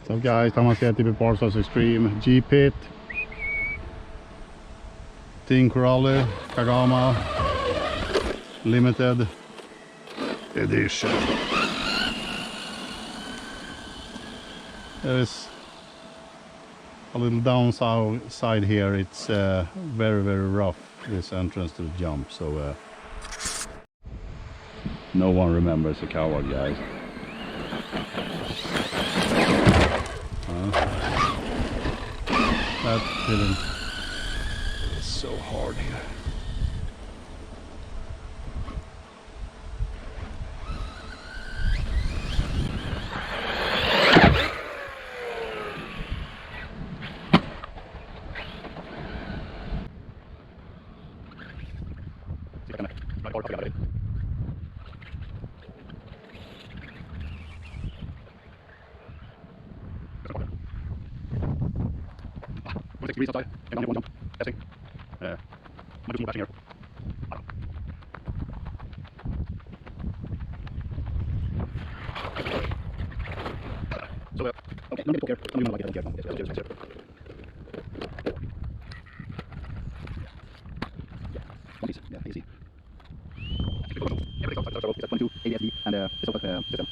So guys, Thomas here, TP Parts Rc-Xtreme, G-Pit, Tin Crawler, Kagama, limited edition. There is a little downside here. It's very rough, this entrance to the jump, so no one remembers a coward, guys. That didn't. It's so hard here. Outside, and only one jump, testing. Might do some more batching here. So, okay, don't get here. Don't even like it. Don't get it. Yeah, one piece. Yeah, easy. Everything outside, servo, 22, ADSD, and the SOTA system.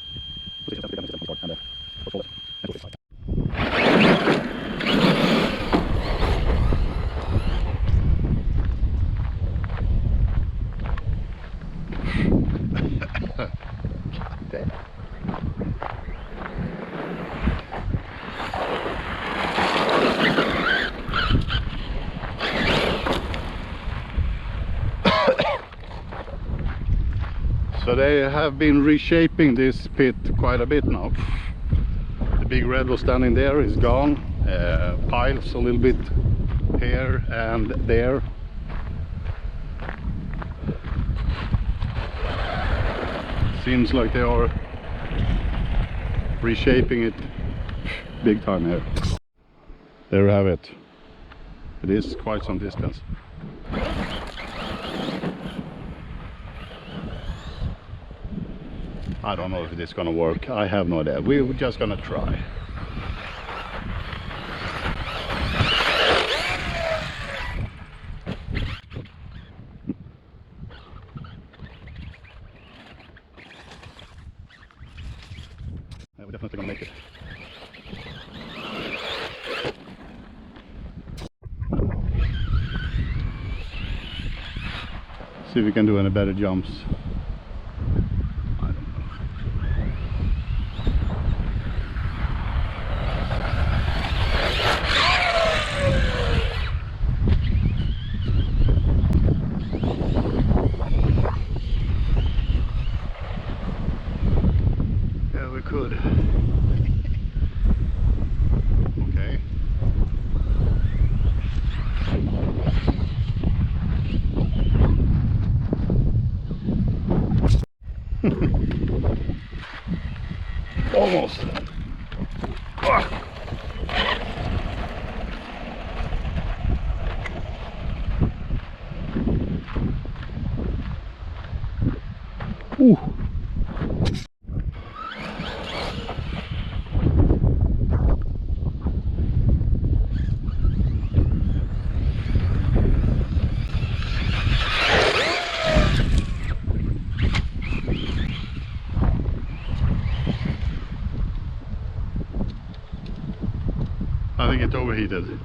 Position system, and control it. And put it. So they have been reshaping this pit quite a bit now. The big red was standing there, is gone. Piles a little bit here and there. Seems like they are reshaping it big time here. There you have it. It is quite some distance. I don't know if it is gonna work. I have no idea. We're just gonna try. Yeah, we're definitely gonna make it. See if we can do any better jumps. Could. Okay. Almost. Ooh. I think it overheated.